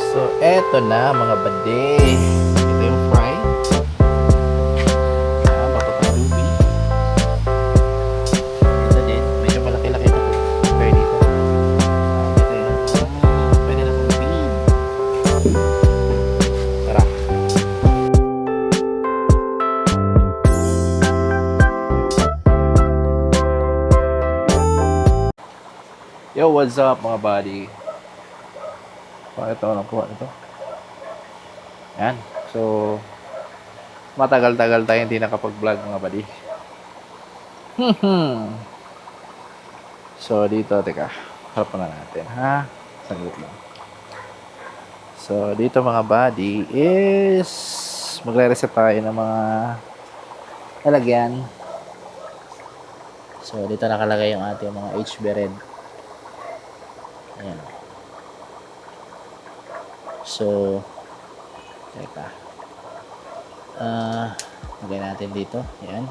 So, eto na mga bade. Ito yung fry. Papatang ruby. Ito din. Medyo malaki-laki na po. Compare dito. Ito yung pwede na pong bean. Tara. Yo, what's up mga buddy? Ito na po ito. Yan. So, matagal-tagal tayo hindi nakapag-vlog mga buddy. So, dito, teka. Harapan na natin, ha? Saglit lang. So, dito mga buddy is magre-reset tayo ng mga lalagyan. So, dito nakalagay yung ating mga HB Red. Ayan. So, teka. Lagay natin dito. Ayan.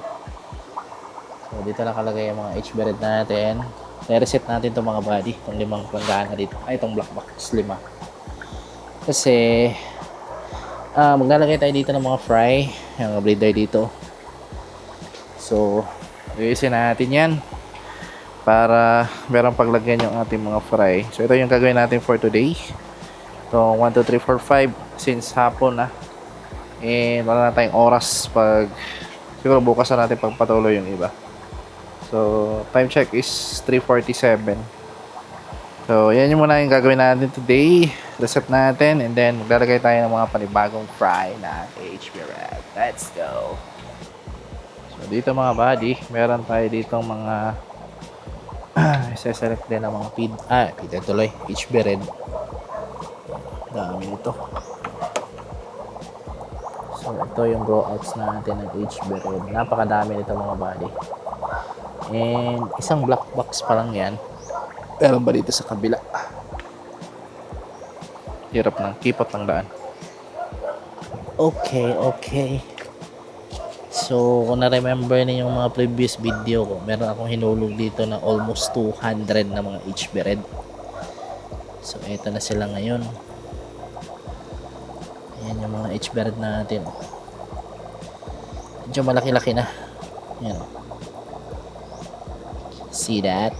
So, dito nakalagay yung mga HB Red natin. I-reset natin itong mga body. Itong limang planggana dito. Ay, itong black box. 5. Kasi, maglalagay tayo dito ng mga fry. Yung bleeder dito. So, ayusin natin yan. Para merong paglagyan yung ating mga fry. So, ito yung gagawin natin for today. So, 1, 2, 3, 4, 5 since hapon na. And wala na tayong oras pag siguro bukas na natin pagpatuloy yung iba. So, time check is 3:47. So, yan yung muna yung gagawin natin today. Reset natin and then maglalagay tayo ng mga panibagong fry na HB Red. Let's go! So, dito mga buddy, meron tayo ditong mga isa-select din ng mga feed. Feed tuloy. HB Red. Dami nito. So, ito yung grow outs natin ng HB Red. Napakadami nito mga buddy. And, isang black box pa lang yan. Meron ba dito sa kabila? Hirap ng kipot ng daan. Okay. So, kung na-remember niyo yung mga previous video ko, meron akong hinulog dito na almost 200 na mga HB Red. So, eto na sila ngayon. Ayan yung mga HB Red natin. Medyo malaki-laki na. Ayan. See that?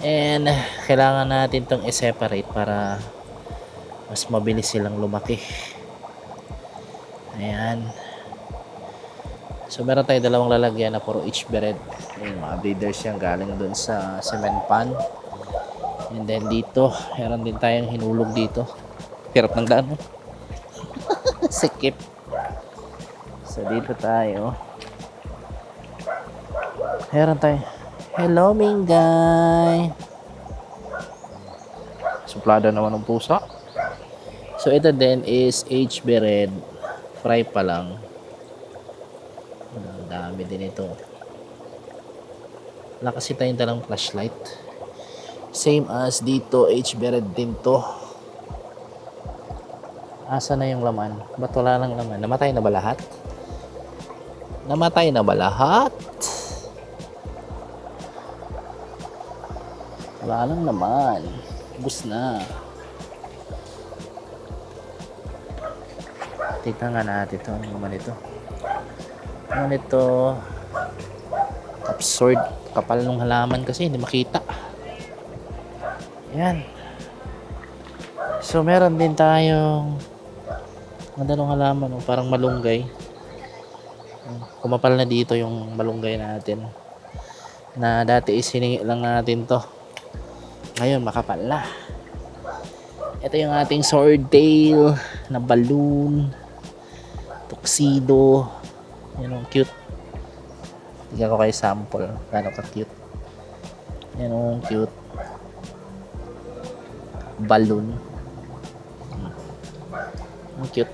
And, kailangan natin itong i-separate para mas mabilis silang lumaki. Ayan. So, meron tayong dalawang lalagyan na puro HB Red. Ayan, mga bleeders yan galing dun sa cement pan. And then dito, meron din tayong hinulog dito. Hirap ng daan, no? Sikip. So, dito tayo. Meron tayo. Hello, Mingay. Suplada naman ng pusa. So, ito din is HB Red. Fry pa lang. Ang dami din ito. Wala kasi tayong dalang flashlight. Same as dito, HB Red din to. Asa na yung laman? Ba't wala lang laman? Namatay na ba lahat? Namatay na ba lahat? Wala lang naman. Ubus na. Tignan nga natin ito. Ano naman ito? Ano ito? Absurd. Kapal ng halaman kasi hindi makita. Ayan. So meron din tayong madalong halaman. Parang malunggay. Kumapal na dito yung malunggay natin. Na dati isiningi lang natin to. Ngayon makapal na. Ito yung ating swordtail na balloon. Tuxedo. Yan ang cute. Tignan ko kayo sample. Gano'n ka cute. Yan ang cute. Balloon. Ang cute.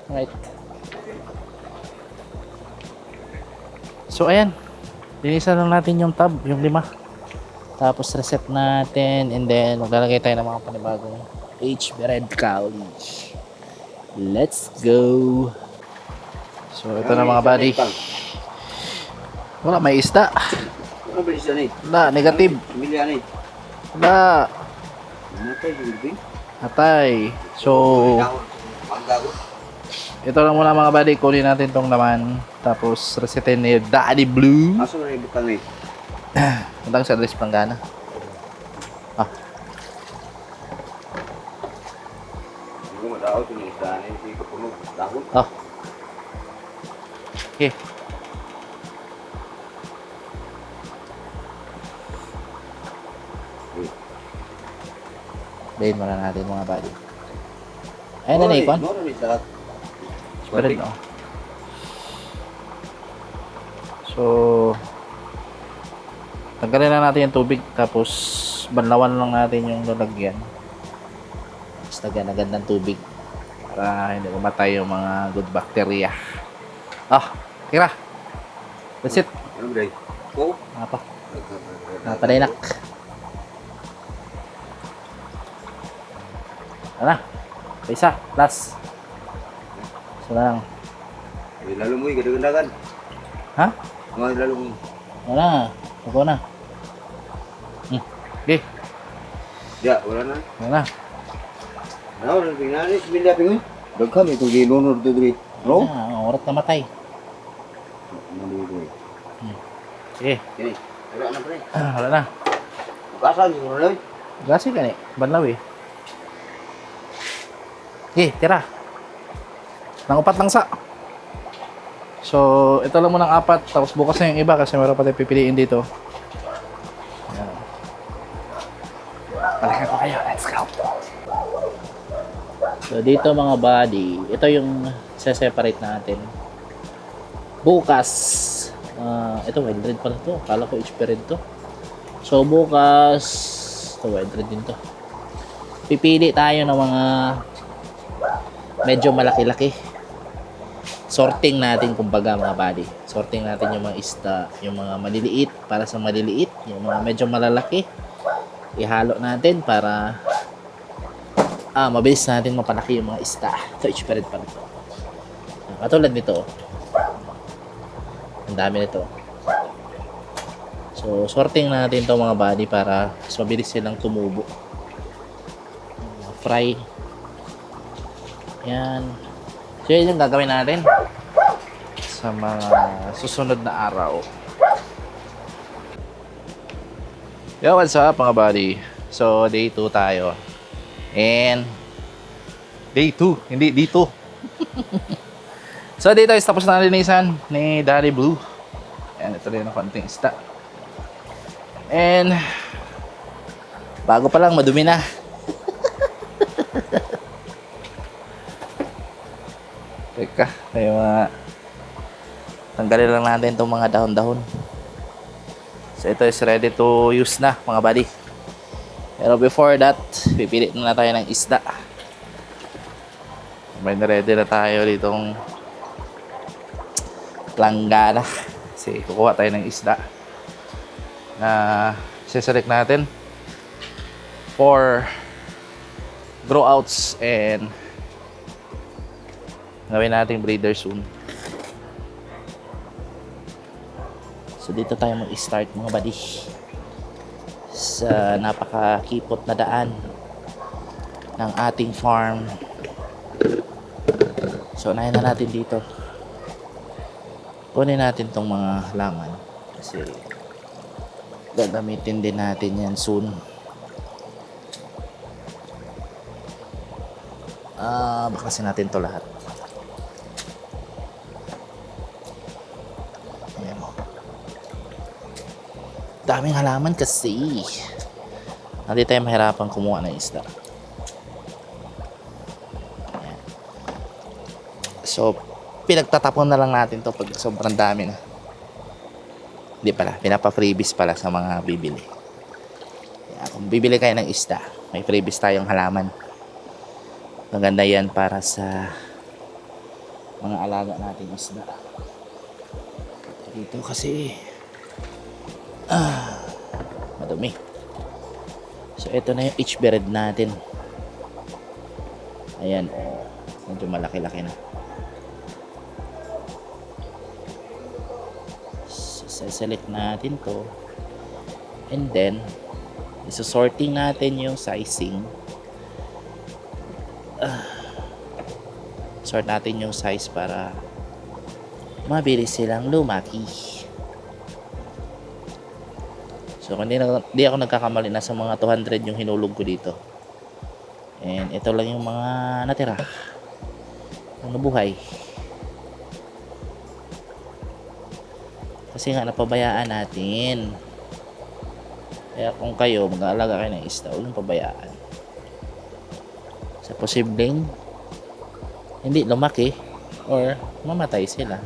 Right. So ayan. Linisan lang natin yung tab. Yung 5. Tapos reset natin. And then maglalagay tayo ng mga panibagong HB Red College. Let's go. So, ito na mga buddy. Wala, may isda. Ano ba isda na eh? Wala, negative. Pamilya na eh. Wala. Namatay yung gabi. Atay. So, ito lang muna mga buddy. Kunin natin tong laman. Tapos, resitin ni Daddy Blue. Aso na ibutang eh. Punta sa Address Planggana. Ah, Hindi ko madaot yung isda na hindi ko puno. Dahon. ah. Okay. Bayin muna natin mga buddy. Ayun na Nikon. Moro ni sa. Pero no. So, tanggalin na natin yung tubig. Tapos, banlawan lang natin yung lalagyan. Tapos, lagyan agad ng tubig. Para hindi mamatay yung mga good bacteria. Ah, tira. That's it. Ano ba? Oo. Apa? Napalinak. Ano na? Isa. Last. So lang. Lalo mo gadagandagan. Ha? Mga lalo mo. Wala na. Ako na. Okay. Ya, wala na. Wala na. Ano na pinali si Bilya pingoy. Daghan ito ginunod to diri. No? Orat na matay. Ano dito? Okay. Kini. Wala na pre. Wala na. Kasan si Ronald? Gasi ka ni. Banlaw eh. Tira. Nangupat lang sa. So, ito lang muna ang 4. Tapos bukas na yung iba kasi meron pa tayo pipiliin dito. Ayan. Balikan ko kayo. Let's go. So, dito mga buddy, ito yung separate natin. Bukas, ito wild red pala to. Kala ko HP red to. So, bukas, ito wild red din to. Pipili tayo ng mga medyo malaki-laki. Sorting natin kumbaga mga buddy. Sorting natin yung mga isda, yung mga maliliit para sa maliliit, yung mga medyo malalaki. Ihalo natin para mabilis natin mapalaki yung mga isda. Ito, HP red pala ito. Katulad nito. Ang dami nito. So, sorting natin to mga buddy para mas mabilis silang tumubo. Fry. Yan. So, yun yung gagawin natin sa mga susunod na araw. Yo, what's up mga buddy? So, day 2 tayo. And day 2, hindi dito. So, dito is tapos na linisan ni Daddy Blue. Ayan, ito rin ang konting isda. And bago pa lang, madumi na. Teka, tayo tanggalin lang natin itong mga dahon-dahon. So, ito is ready to use na mga buddy. Pero before that, pipili na tayo ng isda. Ready na tayo ditong Planggana. Kasi kukuha tayo ng isda na siselect natin for grow outs and gawin natin breeder soon. So dito tayo mag-start mga buddy sa napakakipot na daan ng ating farm. So unahin na natin dito. Kunin natin tong mga halaman kasi gagamitin din natin yan soon. Baklasin natin to lahat. Ayan mo. Daming halaman kasi. Hindi tayo mahirapan kumuha ng isda. Ayan. So, pinagtatapon na lang natin to pag sobrang dami na. Hindi pala, pinapa-freebies pala sa mga bibili. Ayan, kung bibili kayo ng isda, may freebies tayong halaman. Maganda yan para sa mga alaga nating isda. Dito kasi madumi. So ito na yung HP red natin. Ayan, medyo malaki-laki na. So select natin to. And then iso-sorting natin yung sizing Sort natin yung size para mabilis silang lumaki. So kung di ako nagkakamali, nasa mga 200 yung hinulog ko dito. And ito lang yung mga natira, yung nabuhay. Kasi nga napabayaan natin. Kaya kung kayo mag-aalaga kayo ng isda, huwag yung pabayaan. Sa posibleng hindi lumaki or mamatay sila.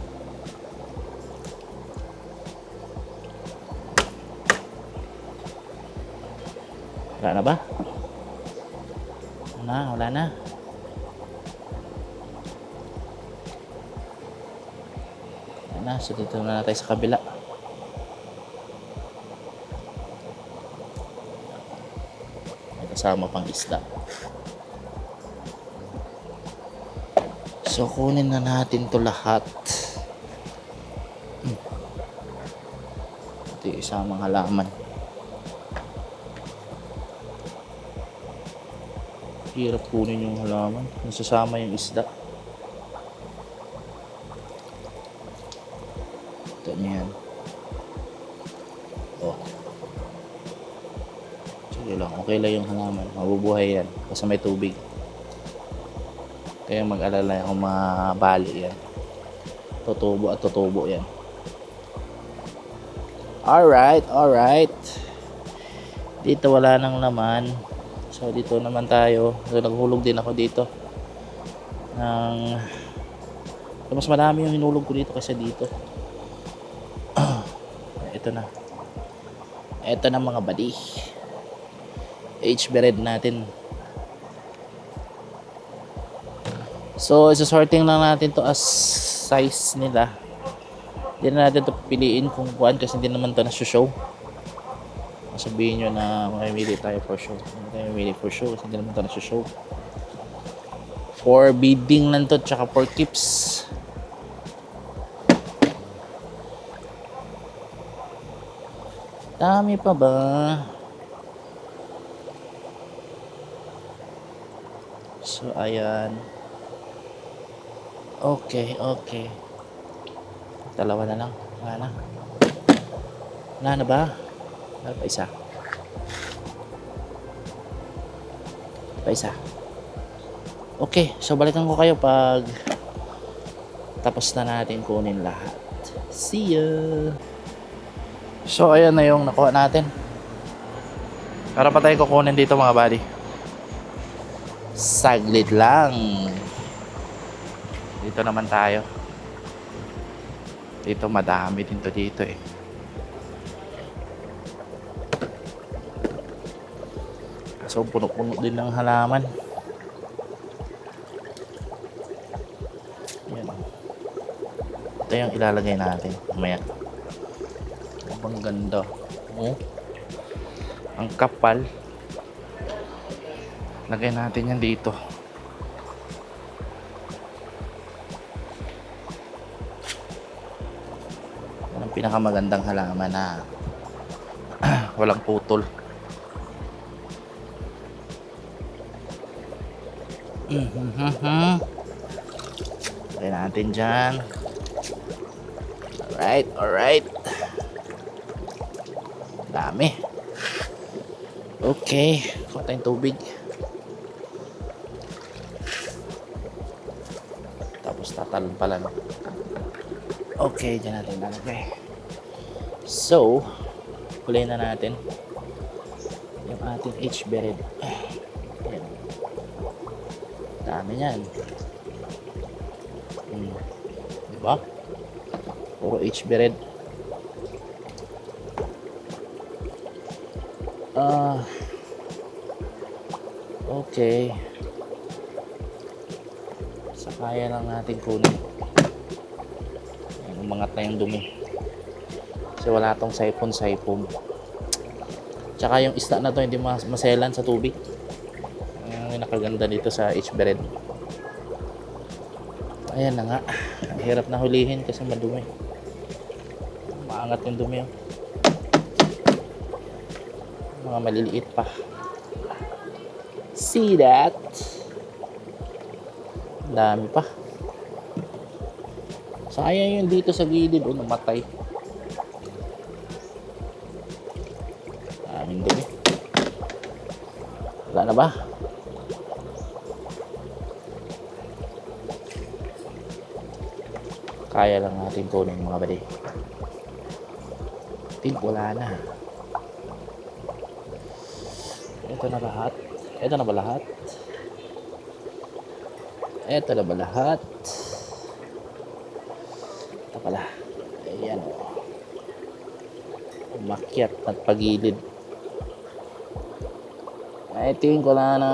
Wala na ba? Wala na. Wala na. So dito na tayo sa kabila. May kasama pang isda. So kunin na natin to lahat. Ito yung isamang halaman. Hirap kunin yung halaman. Nasasama yung isda. Ito niyan. Oh. Sige lang. Okay lang yung halaman. Mabubuhay yan. Basta may tubig. Kaya mag-alala kung mabali yan. Tutubo at tutubo yan. Alright. Dito wala nang laman. So dito naman tayo. So naghulog din ako dito. Mas marami yung hinulog ko dito kasi dito. Ito na. Ito na mga buddy. HB-red natin. So, isa-sorting lang natin to as size nila. Hindi na natin to piliin kung kuan kasi hindi naman to na-show. Sabihin nyo na mamimili tayo for show. Hindi tayo mamimili for show kasi hindi naman to na-show. For bidding lang to, tsaka for keeps. Dami pa ba? So, ayan. Okay. Dalawa na lang. Wala na ba? Wala pa isa. Okay, so balikan ko kayo pag tapos na natin kunin lahat. See ya! So, ayan na yung nakuha natin. Para pa tayo kukunin dito mga buddy. Saglit lang. Dito naman tayo. Dito madami din to dito eh. So puno-puno din ng halaman. Yan. Ito yung ilalagay natin mamaya. Ang ganda. Oh. Ang kapal. Lagay natin yan dito. Ang pinakamagandang halaman na walang putol. Lagay natin dyan. Alright. Dami. Okay. Kuha tayong tubig. Tapos tatalon pala, no? Okay, dyan natin lalagay. So, kulay na natin yung ating HB-red. Ayan. Dami yan. Diba? Puro HB-red. Okay. Kaya lang natin kunin. Umangat na yung dumi. Kasi wala tong saipon. Tsaka yung isda na to hindi maselan sa tubig. Yung nakaganda dito sa HB-red. Ayan na nga. Ang hirap na hulihin kasi madumi. Maangat yung dumi. Mga maliliit pa. See that? Dami pa. Sayang yun dito sa gilid. O, namatay. Daming dumi. Wala na ba? Kaya lang natin kunin mga buddy. Wala na. Ito na lahat. Ito na ba lahat? Ito na ba lahat? Ito pala. Ayan o. Umakyat at pagilid. I think wala na.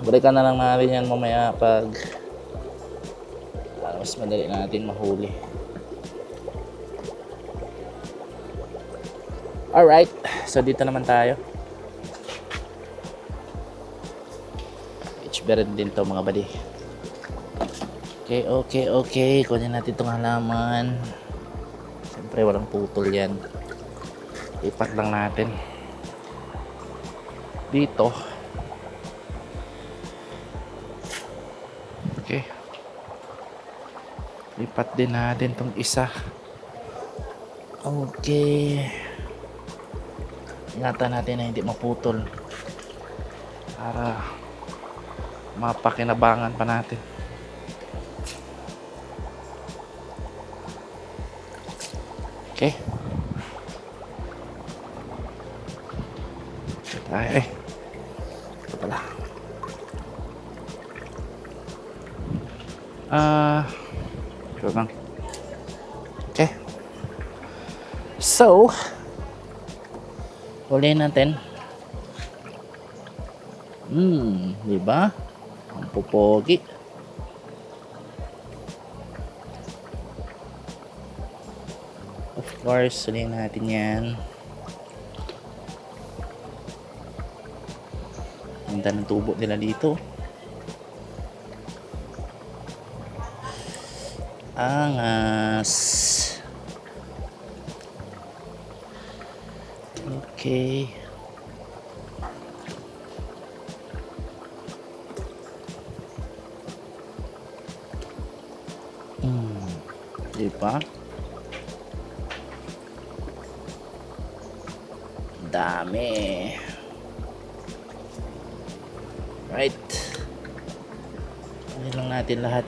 Balikan na lang natin yan mamaya pag mas madali natin mahuli. Alright. So dito naman tayo. Berat din to mga buddy. Okay. Kunin natin itong halaman. Siyempre walang putol yan. Ipat lang natin. Dito. Okay. Lipat din natin itong isa. Okay. Ingatan natin na hindi maputol. Para mapakinabangan pa natin. Okay. Ito tayo eh. Ito pala. Ito lang. Okay. So, ulihin natin. Diba? Ang pupogi. Of course, sulihin natin yan. Ang ganda ng tubo nila dito. Angas. Okay. Diba? Dami. Right. Ano lang natin lahat.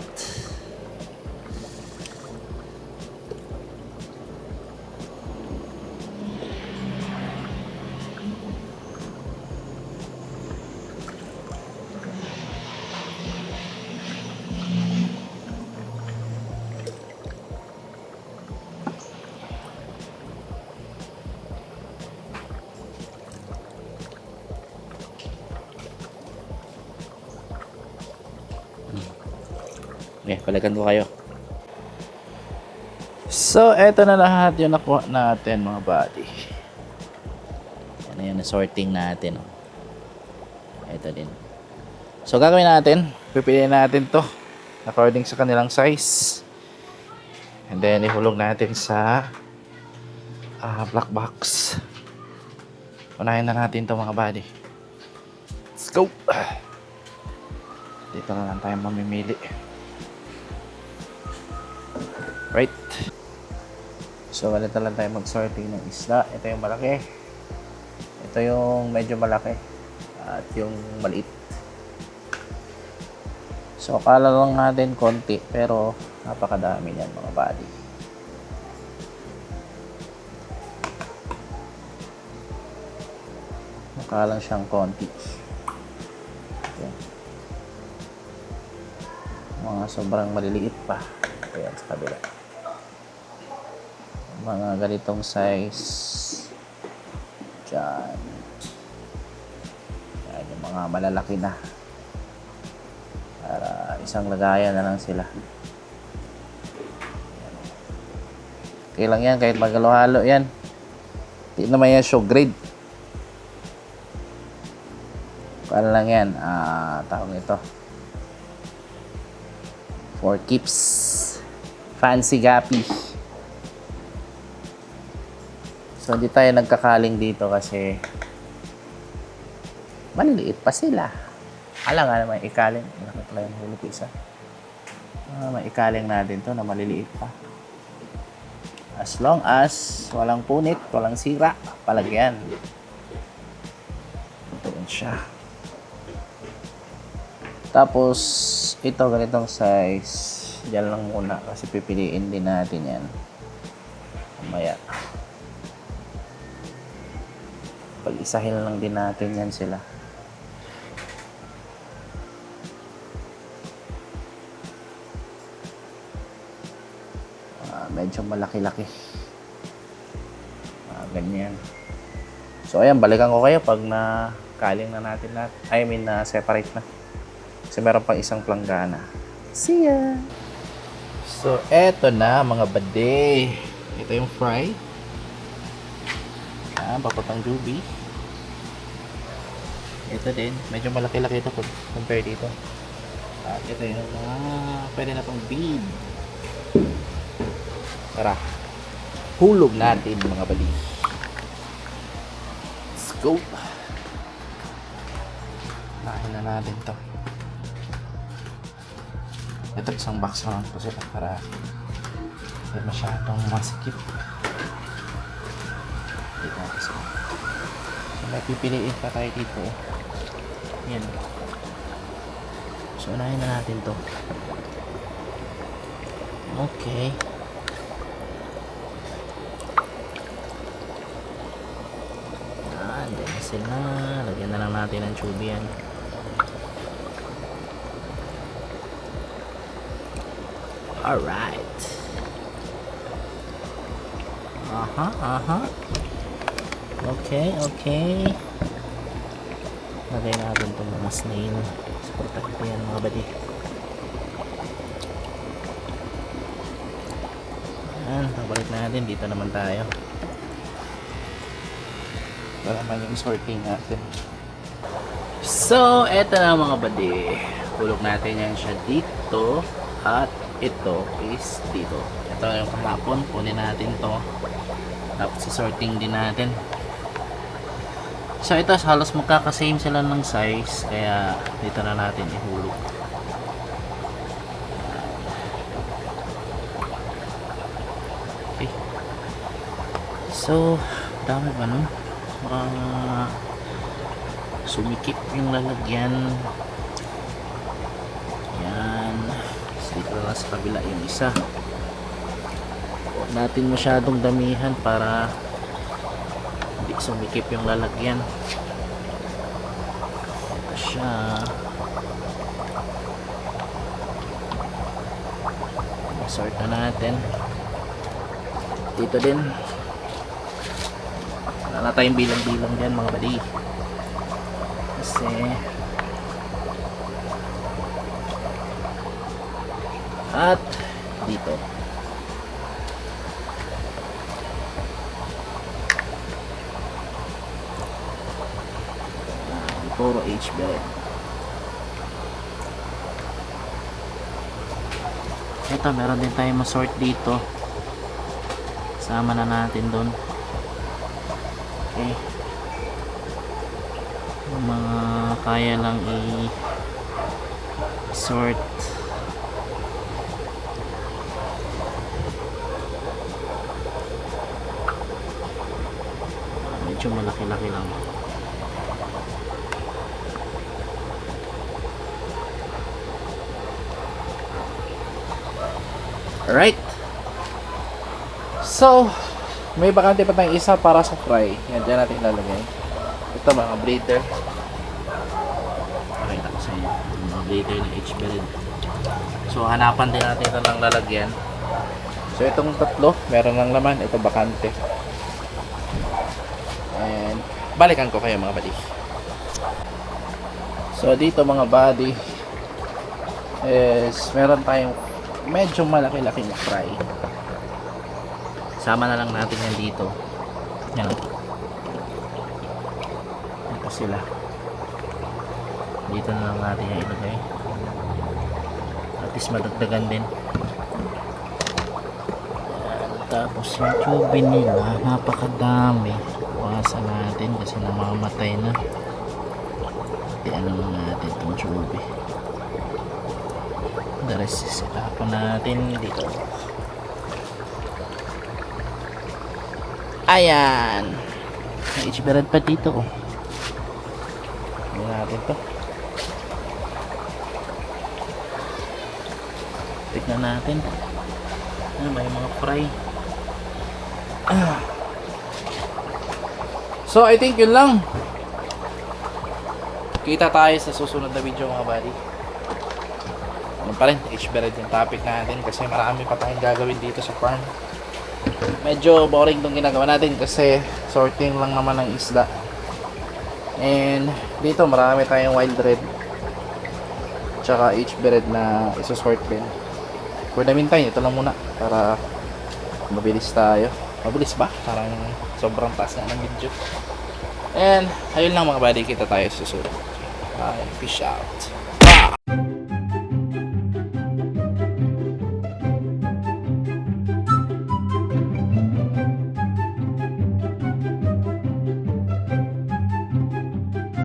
Okay, balikan ko kayo. So, eto na lahat yung nakuha natin mga buddy. Yan yung sorting natin. Ito din. So, gagawin natin. Pipiliin natin to according sa kanilang size. And then, ihulog natin sa black box. Unahin na natin to mga buddy. Let's go! Dito na lang tayo mamimili. Right. So, ganito lang tayo mag-sorting ng isda. Ito yung malaki. Ito yung medyo malaki. At yung maliit. So, akala lang natin konti. Pero, napakadami yan mga buddy. Akala lang siyang konti. Okay. Mga sobrang maliliit pa. Ayan sa kabila. Mga ganitong size dyan. Yan yung mga malalaki na para isang lagayan na lang sila. Okay lang yan kahit magalo-halo yan. Hindi naman yan show grade. Paano lang yan, tawag ito for keeps. Fancy gapi. So, hindi tayo nagkakaling dito kasi maliliit pa sila. Alam nga naman, ikaling. Malaki pala yung huli ko isa. maikaling natin to na maliliit pa. As long as walang punit, walang sira, palagyan. Ito siya. Tapos, ito ganitong size. Diyan lang muna kasi pipiliin din natin yan. Mamaya. Pag-isahin lang din natin yan sila. Medyo malaki-laki. Ganyan. So, ayan, balikan ko kayo pag na-kaling na natin separate na. Kasi meron pang isang planggana. See ya! So, eto na mga bade. Ito yung fry. Papatang jubi. Ito din. Medyo malaki-laki ito compare dito. At ito yung pwede na pang bead. Tara, hulog natin mga bali. Let's go. Nahin na natin to. Ito isang box lang ito sila para hindi masyadong masikip. Dito natin sila. So may pipiliin pa tayo dito. Yan. So unahin na natin to. Okay. Sila. Lagyan na lang natin ng tube yan. Alright. Okay. Lagay natin itong mga snail. Protect ko yan mga badi. Ayan, pabalik natin. Dito naman tayo. Para naman yung sorting natin. So, eto na mga badi. Hulog natin yan siya dito. At ito is dito. Ito yung kahapon. Kunin natin to. Tapos sorting din natin. So, ito halos magkakasame sila ng size. Kaya dito na natin ihulog. Okay. So, dami ba nun? Sumikip yung lalagyan. Yan. Dito lang sa kabila yung isa. Huwag natin masyadong damihan para hindi sumikip yung lalagyan. Ito siya. Sort na natin. Dito din. Wala tayong bilang-bilang dyan mga badi. Kasi at dito puro H-bed. Ito meron din tayong masort dito. Sama na natin doon. Okay. Yung mga kaya lang i-sort. Medyo malaki-laki lang. Alright. So, may bakante pa tayong isa para sa fry. Yan, dyan natin ilalagay. Ito mga breeder. Pakita ko sa inyo. Yung mga breeder ng H-bed. So, hanapan din natin ito ng lalagyan. So, itong tatlo, meron ng laman. Ito bakante. And, balikan ko kayo mga buddy. So, dito mga buddy is, meron tayong medyo malaki-laking fry. Sama na lang natin yan dito. Yan. Ito sila. Dito na lang natin yan ilagay. At least madagdagan din. Yan. Tapos yung tube nila, napakadami. Bukasan natin kasi namamatay na. Tiyan naman natin itong tube. The rest is itapon natin dito. Ayan. May HB Red pa dito. Tingnan natin to. Tignan natin. May mga fry. So I think yun lang. Kita tayo sa susunod na video mga buddy. Ano pa rin, HB Red yung topic natin kasi marami pa tayong gagawin dito sa farm. Medyo boring tong ginagawa natin kasi sorting lang naman ng isda. And dito marami tayong wild red tsaka HB Red na isusort din. For the meantime, ito lang muna para mabilis tayo. Mabilis ba? Parang sobrang taas na ng video. And ayun lang mga buddy, kita tayo sa susunod. Bye, fish out.